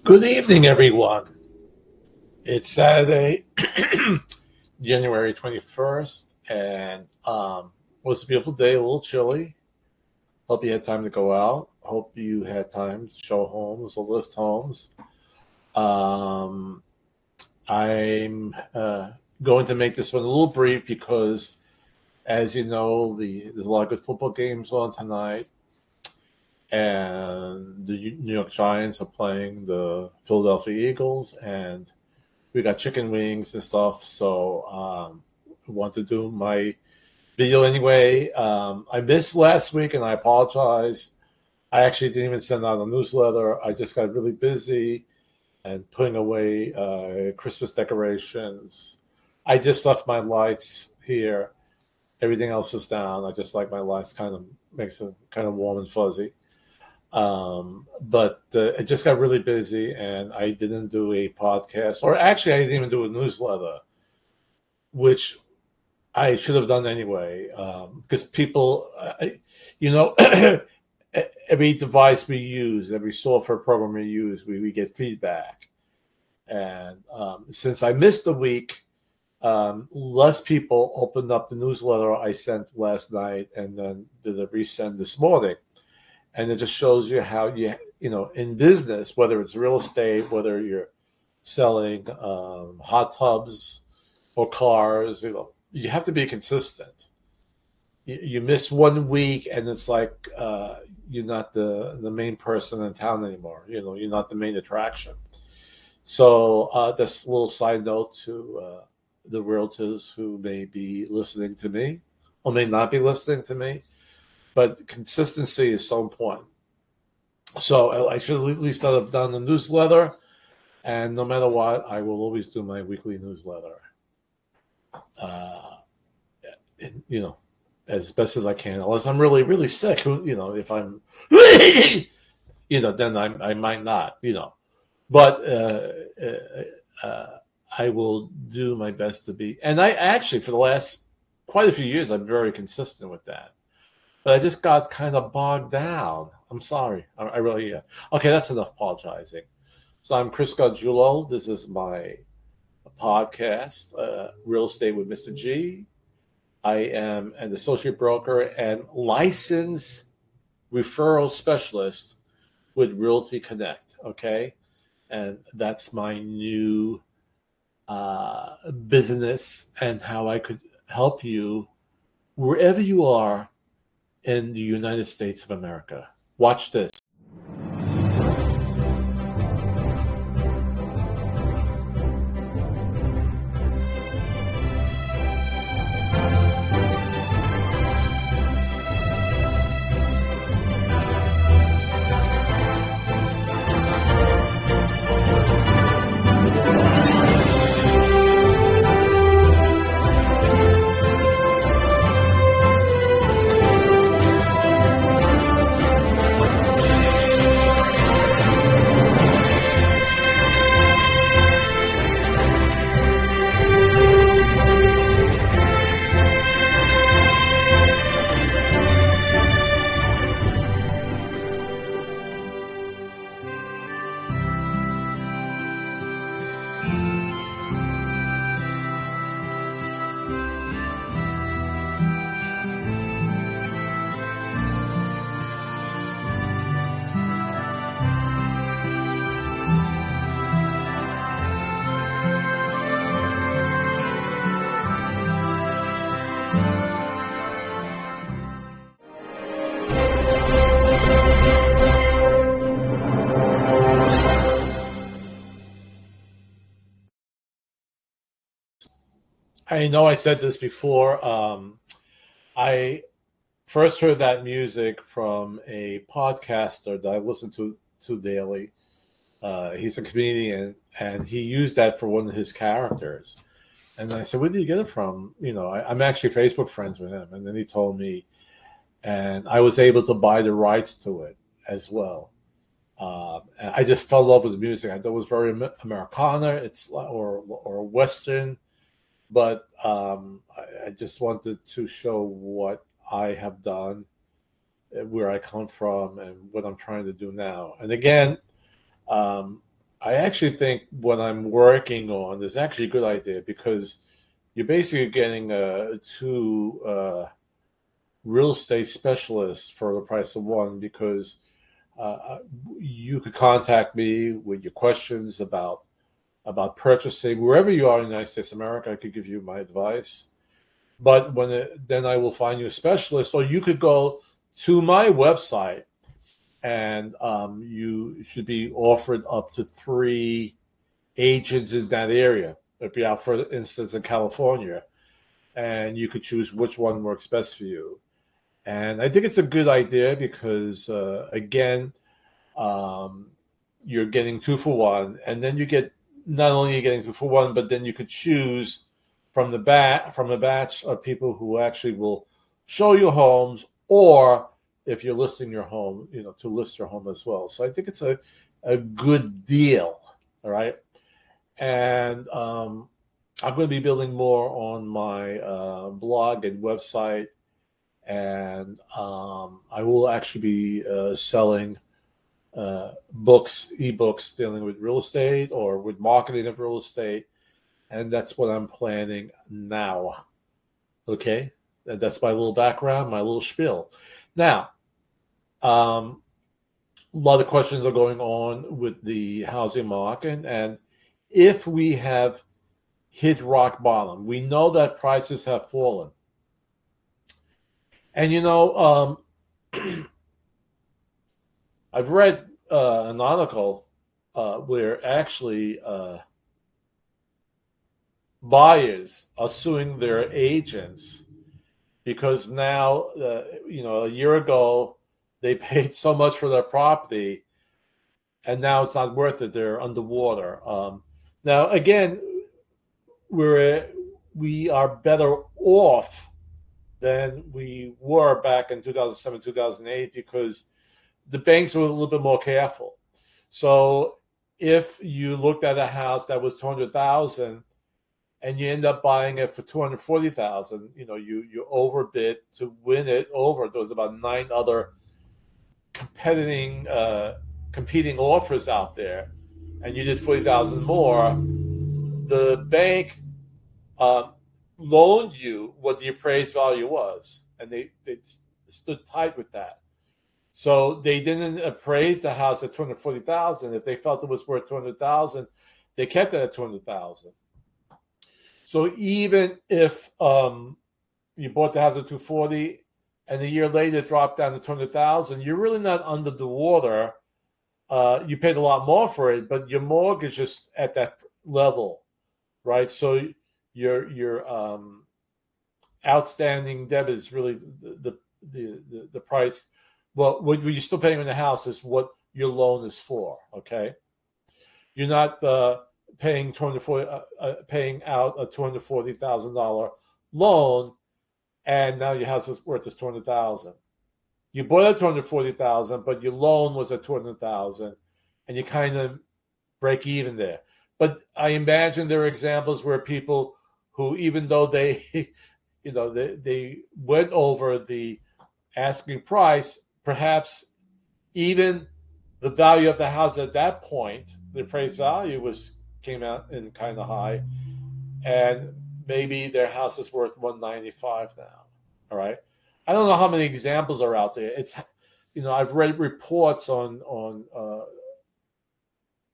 Good evening, everyone. It's Saturday, January 21st, and it was a beautiful day, a little chilly. Hope you had time to go out. Hope you had time to show homes or list homes. Um, I'm going to make this one a little brief because, as you know, there's a lot of good football games on tonight. And the New York Giants are playing the Philadelphia Eagles, and we got chicken wings and stuff. So I want to do my video anyway. I missed last week, and I apologize. I actually didn't even send out a newsletter. I just got really busy and putting away Christmas decorations. I just left my lights here. Everything else is down. I just like my lights kind of makes it kind of warm and fuzzy. But it just got really busy, and I didn't do a podcast, or actually I didn't even do a newsletter, which I should have done anyway, because people, every device we use, every software program we use, we get feedback. And since I missed a week, less people opened up the newsletter I sent last night and then did a resend this morning. And it just shows you how in business, whether it's real estate, whether you're selling hot tubs or cars, you have to be consistent. You miss 1 week, and it's like you're not the main person in town anymore. You're not the main attraction. So just a little side note to the realtors who may be listening to me or may not be listening to me. But consistency is so important. So I should at least have done the newsletter. And no matter what, I will always do my weekly newsletter. As best as I can, unless I'm really, really sick. If I'm, then I might not. But I will do my best to be. And I actually, for the last quite a few years, I'm very consistent with that. But I just got kind of bogged down. I'm sorry. I really, okay, that's enough apologizing. So I'm Chris Gargiulo. This is my podcast, Real Estate with Mr. G. I am an associate broker and licensed referral specialist with Realty Connect, okay? And that's my new business and how I could help you wherever you are in the United States of America. Watch this. I know I said this before. I first heard that music from a podcaster that I listen to daily. He's a comedian, and he used that for one of his characters. And I said, where did you get it from? I'm actually Facebook friends with him. And then he told me, and I was able to buy the rights to it as well. And I just fell in love with the music. I thought it was very Americana, or Western. But I just wanted to show what I have done, where I come from, and what I'm trying to do now. And again, I actually think what I'm working on is actually a good idea because you're basically getting two real estate specialists for the price of one because you could contact me with your questions about purchasing wherever you are in the United States of America. I could give you my advice, but then I will find you a specialist, or you could go to my website and you should be offered up to 3 agents in that area. If you're out, for instance, in California, and you could choose which one works best for you. And I think it's a good idea because, again, um, you're getting 2 for 1, and then you get not only are you getting 2 for 1, but then you could choose from a batch of people who actually will show you homes, or if you're listing your home, to list your home as well. So I think it's a good deal. All right. And I'm going to be building more on my blog and website, and I will actually be selling books, ebooks dealing with real estate or with marketing of real estate, and that's what I'm planning now. Okay, and that's my little background, my little spiel. Now, a lot of questions are going on with the housing market, and if we have hit rock bottom, we know that prices have fallen, and I've read an article where actually buyers are suing their agents because now, a year ago, they paid so much for their property, and now it's not worth it. They're underwater. Now, again, we are better off than we were back in 2007, 2008 because the banks were a little bit more careful. So if you looked at a house that was 200,000 and you end up buying it for 240,000, you overbid to win it over. There was about 9 other competing offers out there, and you did 40,000 more. The bank um, loaned you what the appraised value was, and they stood tight with that. So they didn't appraise the house at 240,000. If they felt it was worth 200,000, they kept it at 200,000. So even if you bought the house at 240 and a year later it dropped down to 200,000, you're really not under the water. You paid a lot more for it, but your mortgage is at that level, right? So your outstanding debt is really the price. Well, what you're still paying on the house is what your loan is for. Okay, you're not paying paying out a $240,000 loan, and now your house is worth just 200,000. You bought at 240,000, but your loan was at 200,000, and you kind of break even there. But I imagine there are examples where people who, even though they, they went over the asking price, perhaps even the value of the house at that point, the appraised value came out in kind of high, and maybe their house is worth 195 now. All right, I don't know how many examples are out there. It's, I've read reports on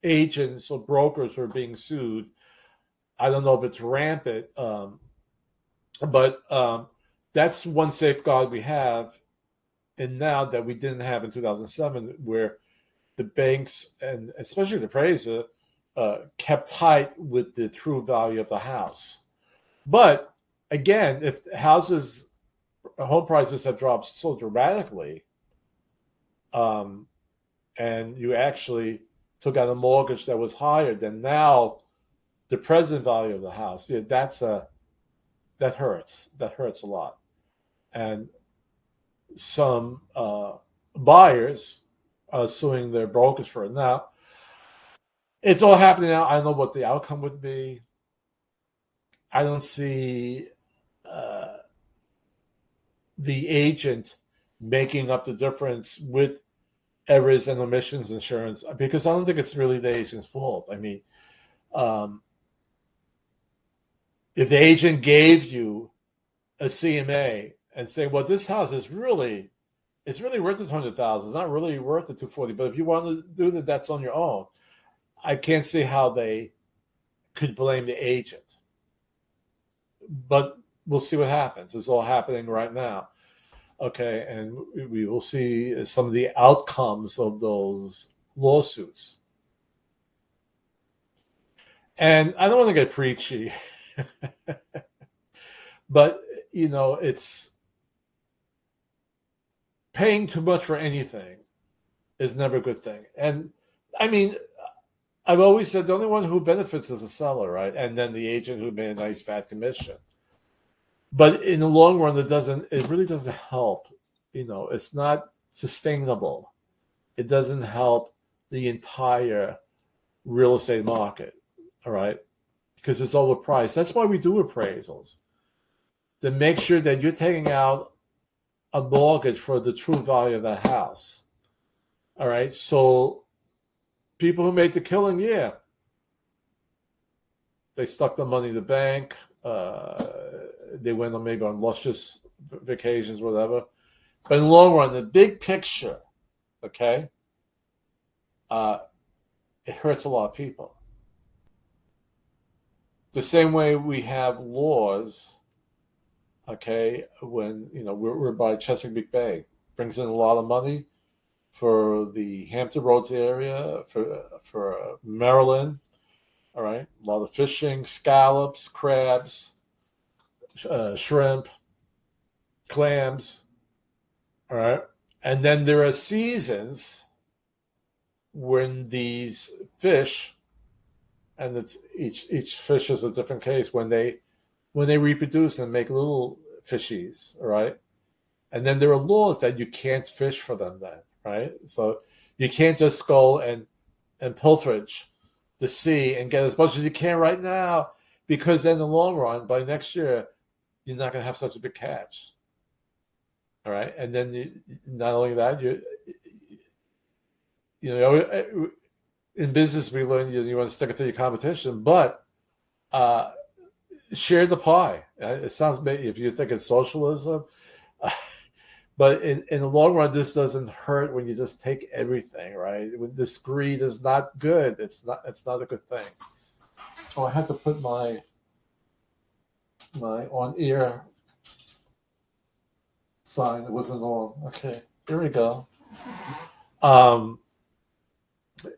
agents or brokers who are being sued. I don't know if it's rampant, but that's one safeguard we have, and now that we didn't have in 2007, where the banks and especially the appraiser kept tight with the true value of the house. But again, if home prices have dropped so dramatically, and you actually took out a mortgage that was higher than now the present value of the house, that hurts. That hurts a lot. And some buyers are suing their brokers for it. Now, it's all happening now. I don't know what the outcome would be. I don't see the agent making up the difference with errors and omissions insurance, because I don't think it's really the agent's fault. I mean, um, if the agent gave you a CMA and say, well, this house is really, it's really worth $100,000. It's not really worth the 240. But if you want to do that, that's on your own. I can't see how they could blame the agent. But we'll see what happens. It's all happening right now. Okay, and we will see some of the outcomes of those lawsuits. And I don't want to get preachy, but it's paying too much for anything is never a good thing. And I mean, I've always said the only one who benefits is the seller, right? And then the agent who made a nice fat commission. But in the long run, it really doesn't help. It's not sustainable. It doesn't help the entire real estate market, all right? Because it's overpriced. That's why we do appraisals, to make sure that you're taking out a mortgage for the true value of that house, all right? So people who made the killing, yeah, they stuck the money in the bank. They went on maybe on luscious vacations, whatever. But in the long run, the big picture, okay, it hurts a lot of people. The same way we have laws, okay, when we're by Chesapeake Bay, brings in a lot of money for the Hampton Roads area, for Maryland, all right, a lot of fishing, scallops, crabs, shrimp, clams, all right, and then there are seasons when these fish, and it's each fish is a different case, when they reproduce and make little fishies, all right? And then there are laws that you can't fish for them then, right? So you can't just go and pilferage the sea and get as much as you can right now, because then in the long run, by next year, you're not going to have such a big catch, all right? And then not only that, in business we learn you want to stick it to your competition, but share the pie. It sounds maybe if you think it's socialism, but in the long run, this doesn't hurt when you just take everything, right? When this greed is not good, it's not a good thing. Oh, I had to put my on ear sign. It wasn't on. Okay, here we go.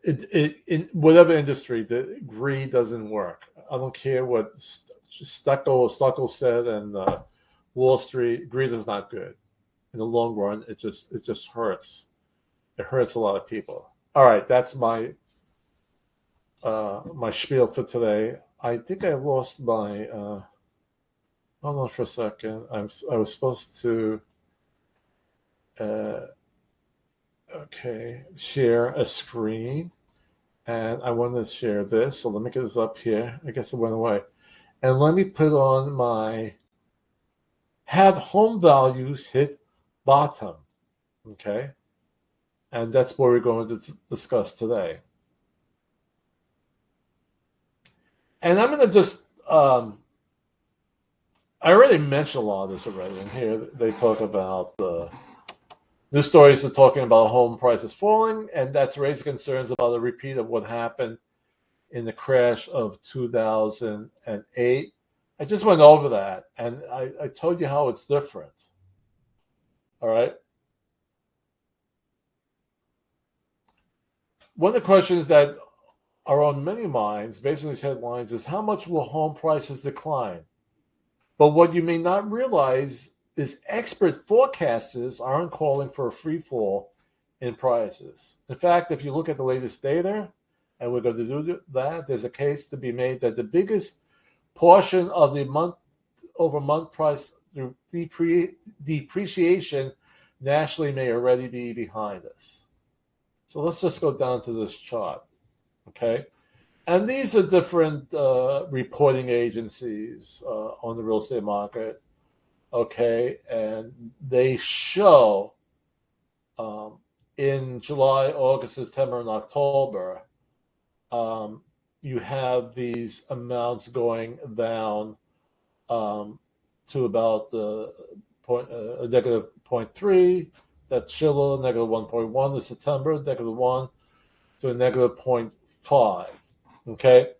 In whatever industry, the greed doesn't work. I don't care what Stucco said, and Wall Street, greed is not good. In the long run, it just hurts. It hurts a lot of people. All right, that's my my spiel for today. I think I lost my. Hold on for a second. I was supposed to. Okay, share a screen, and I want to share this. So let me get this up here. I guess it went away, and let me put on my. Had home values hit bottom? Okay, and that's what we're going to discuss today. And I'm going to just, I already mentioned a lot of this already. And here they talk about news stories are talking about home prices falling, and that's raising concerns about a repeat of what happened in the crash of 2008. I just went over that, and I told you how it's different. All right. One of the questions that are on many minds, based on these headlines, is how much will home prices decline? But what you may not realize is expert forecasters aren't calling for a free fall in prices. In fact, if you look at the latest data, and we're going to do that, there's a case to be made that the biggest portion of the month-over-month price depreciation nationally may already be behind us. So let's just go down to this chart, okay? And these are different reporting agencies on the real estate market, okay? And they show in July, August, September, and October, you have these amounts going down to about a negative 0.3. That's Chile, negative 1.1 in September, negative 1 to a negative 0.5. Okay?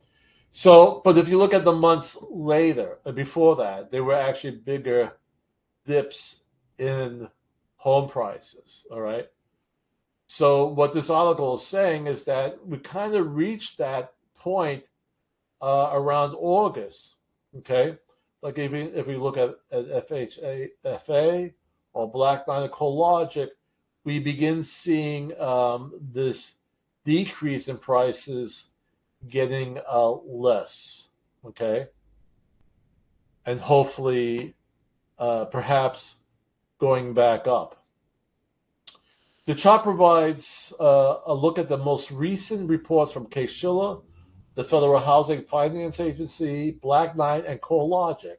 So, but if you look at the months later, before that, there were actually bigger dips in home prices. All right? So what this article is saying is that we kind of reached that point around August. Okay? Like if we look at FHA or Black Knight or CoreLogic, we begin seeing this decrease in prices getting less, okay? And hopefully, perhaps going back up. The chart provides a look at the most recent reports from Case-Shiller, the Federal Housing Finance Agency, Black Knight, and CoreLogic.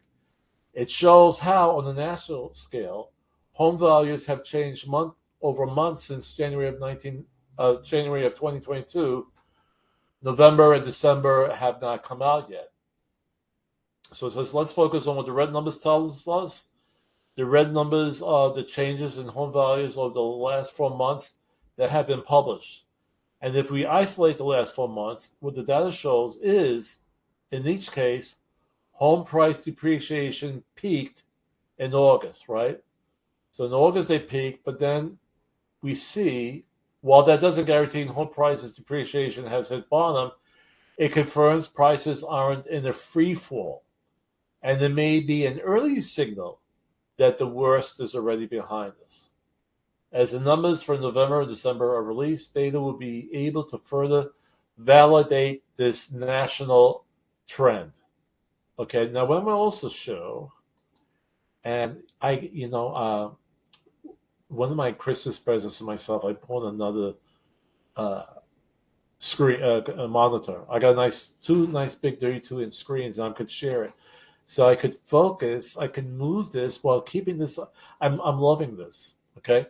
It shows how, on a national scale, home values have changed month over month since January of 2022. November and December have not come out yet. So it says, let's focus on what the red numbers tell us. The red numbers are the changes in home values over the last 4 months that have been published. And if we isolate the last 4 months, what the data shows is, in each case, home price depreciation peaked in August, right? So in August they peaked, but then we see, while that doesn't guarantee home prices depreciation has hit bottom, it confirms prices aren't in a free fall. And there may be an early signal that the worst is already behind us. As the numbers for November and December are released, data will be able to further validate this national trend. Okay, now what I'm going to also show, and one of my Christmas presents to myself, I bought another screen, a monitor. I got two nice big 32-inch screens, and I could share it. So I could focus, I can move this while keeping this. I'm loving this. Okay,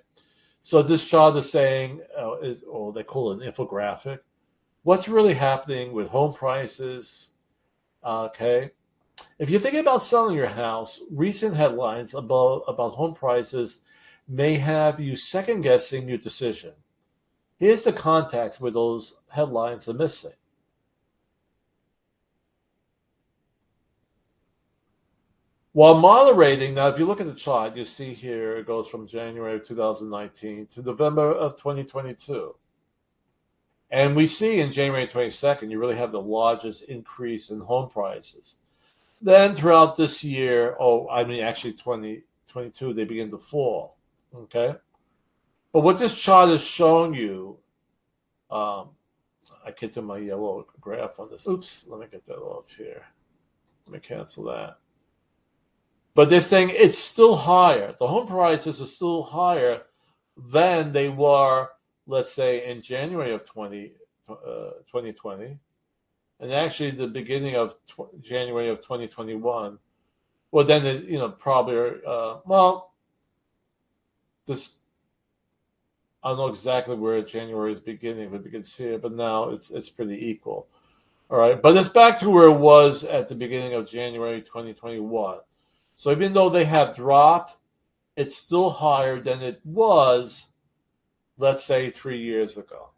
so this chart is saying, they call it an infographic. What's really happening with home prices? Okay, if you're thinking about selling your house, recent headlines about home prices may have you second guessing your decision. Here's the context where those headlines are missing. While moderating, now if you look at the chart, you see here it goes from January of 2019 to November of 2022. And we see in January 22nd, you really have the largest increase in home prices. Then throughout this year, actually 2022, they begin to fall. Okay? But what this chart is showing you, I can't do my yellow graph on this. Oops, let me get that off here. Let me cancel that. But they're saying it's still higher. The home prices are still higher than they were, let's say, in January of 2020. And actually the beginning of January of 2021. Well, then, probably, this, I don't know exactly where January is beginning, but we can see it, but now it's pretty equal. All right, but it's back to where it was at the beginning of January 2021. So even though they have dropped, it's still higher than it was, let's say, 3 years ago.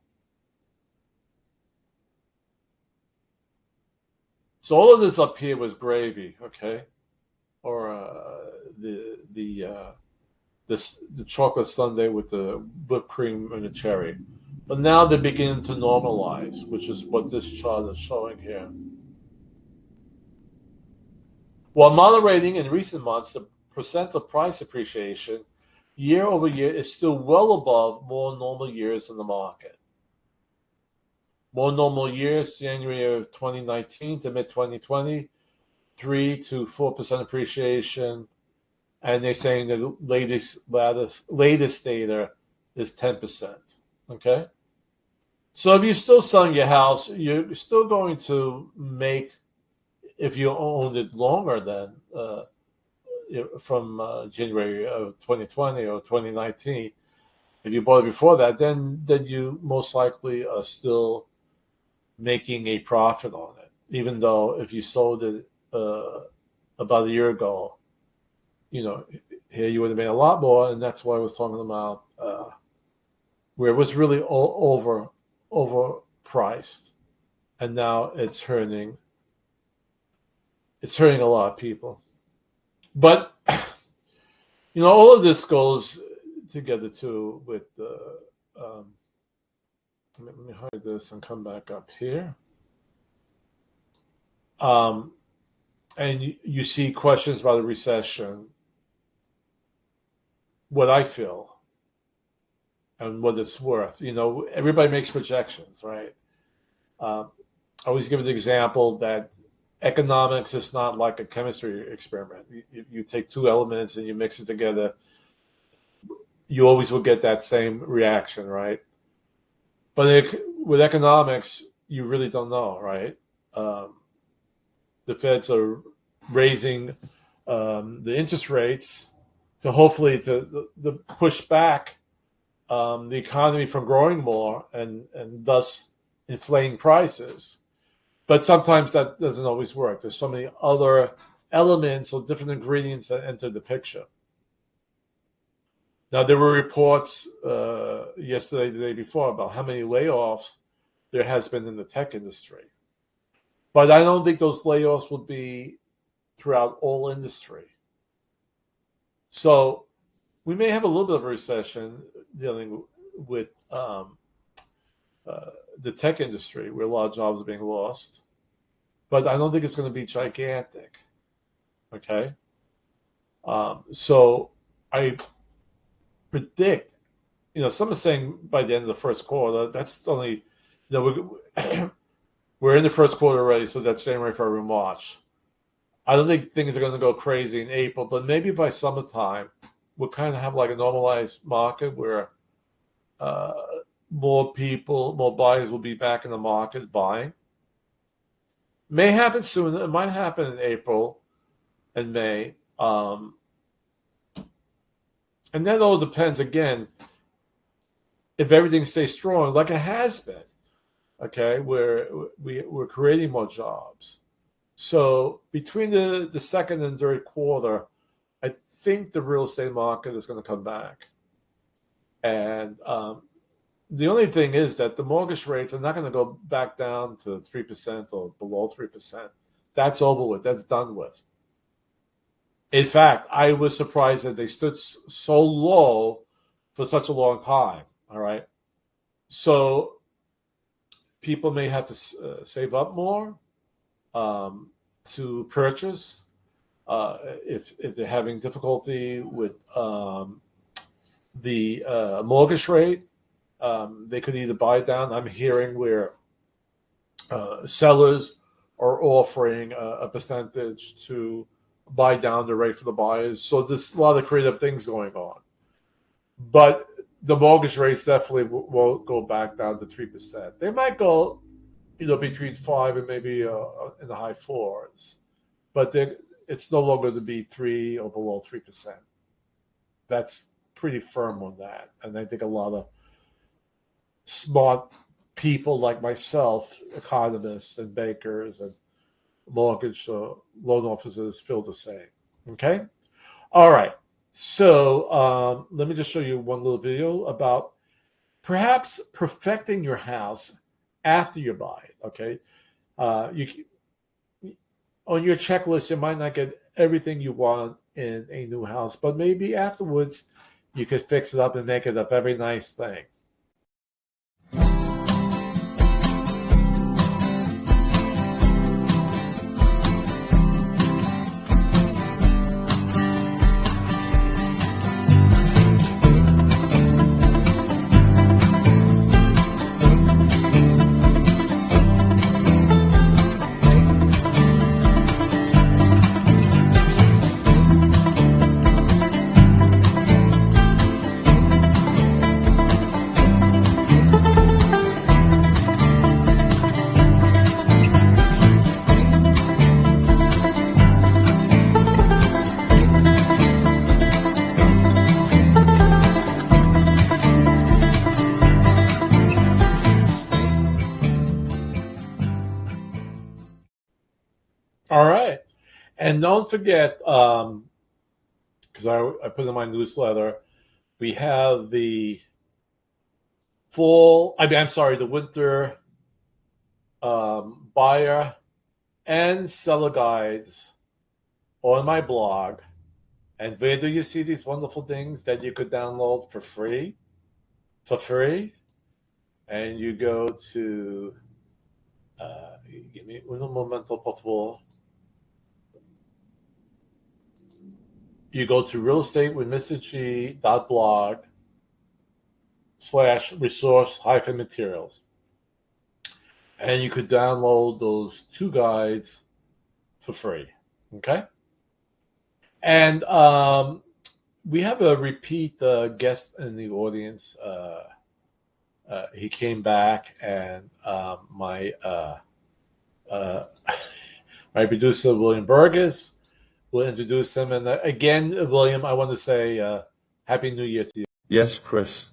So all of this up here was gravy, okay, or the chocolate sundae with the whipped cream and the cherry. But now they're beginning to normalize, which is what this chart is showing here. While moderating in recent months, the percent of price appreciation year over year is still well above more normal years in the market. More normal years, January of 2019 to mid-2020, 3 to 4% appreciation, and they're saying the latest data is 10%. Okay? So if you're still selling your house, you're still going to make, if you owned it longer than from January of 2020 or 2019, If you bought it before that, then you most likely are still making a profit on it, even though if you sold it about a year ago, here you would have made a lot more, and that's why I was talking about where it was really overpriced, and now it's hurting a lot of people. But all of this goes together too with let me hide this and come back up here. And you see questions about a recession, what I feel and what it's worth. Everybody makes projections, right? I always give the example that economics is not like a chemistry experiment. You take two elements and you mix it together, you always will get that same reaction, right? But with economics, you really don't know, right? The Feds are raising the interest rates to hopefully to push back the economy from growing more and thus inflating prices. But sometimes that doesn't always work. There's so many other elements or different ingredients that enter the picture. Now, there were reports yesterday, the day before, about how many layoffs there has been in the tech industry. But I don't think those layoffs will be throughout all industry. So we may have a little bit of a recession dealing with the tech industry, where a lot of jobs are being lost. But I don't think it's going to be gigantic. Okay? So I predict, some are saying by the end of the first quarter, that's only, we're in the first quarter already, so that's January, February, March. I don't think things are going to go crazy in April, but maybe by summertime, we'll kind of have like a normalized market where more buyers will be back in the market buying. May happen soon. It might happen in April and May. And that all depends, again, if everything stays strong like it has been, okay, where we're creating more jobs. So between the second and third quarter, I think the real estate market is going to come back. And the only thing is that the mortgage rates are not going to go back down to 3% or below 3%. That's over with. That's done with. In fact, I was surprised that they stood so low for such a long time. All right. So people may have to save up more to purchase if they're having difficulty with the mortgage rate. They could either buy down. I'm hearing where sellers are offering a percentage to buy down the rate for the buyers. So there's a lot of creative things going on. But the mortgage rates definitely won't go back down to 3%. They might go, between 5 and maybe in the high 4s. But it's no longer to be 3 or below 3%. That's pretty firm on that. And I think a lot of smart people like myself, economists and bankers and mortgage loan officers, feel the same. Okay? All right. So let me just show you one little video about perhaps perfecting your house after you buy it. Okay? On your checklist, you might not get everything you want in a new house, but maybe afterwards you could fix it up and make it a very nice thing. All right. And don't forget, because I put in my newsletter, we have the the winter buyer and seller guides on my blog. And where do you see these wonderful things that you could download for free? For free. And you go to, give me un momento, por favor. You go to realestateWithMrG.blog/resource-materials. And you could download those two guides for free. Okay? And we have a repeat guest in the audience. He came back, and my my producer, William Burgess, will introduce him. And again, William, I want to say Happy New Year to you. Yes, Chris.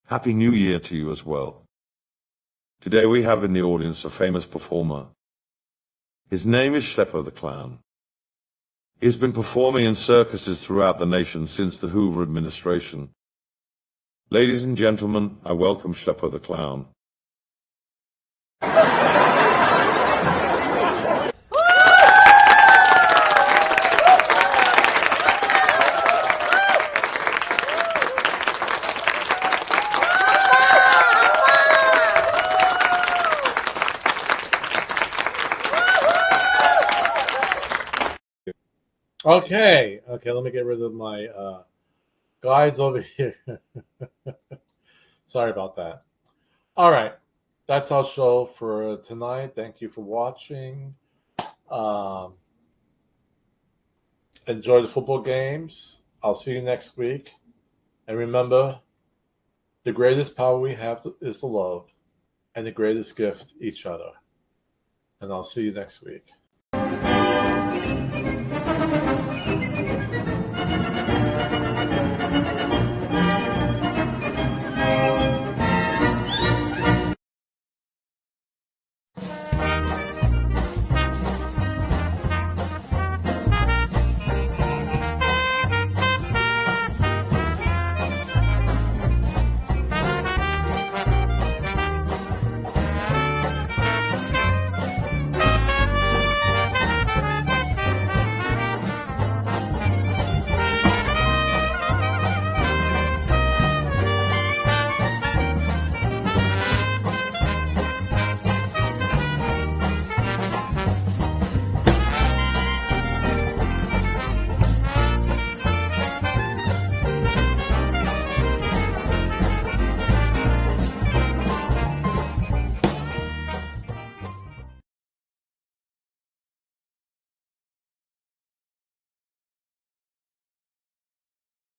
Happy New Year to you as well. Today we have in the audience a famous performer. His name is Schlepper the Clown. He has been performing in circuses throughout the nation since the Hoover administration. Ladies and gentlemen, I welcome Schlepper the Clown. Okay, let me get rid of my guides over here. Sorry about that. All right, that's our show for tonight. Thank you for watching. Enjoy the football games. I'll see you next week. And remember, the greatest power we have is to love, and the greatest gift, each other. And I'll see you next week.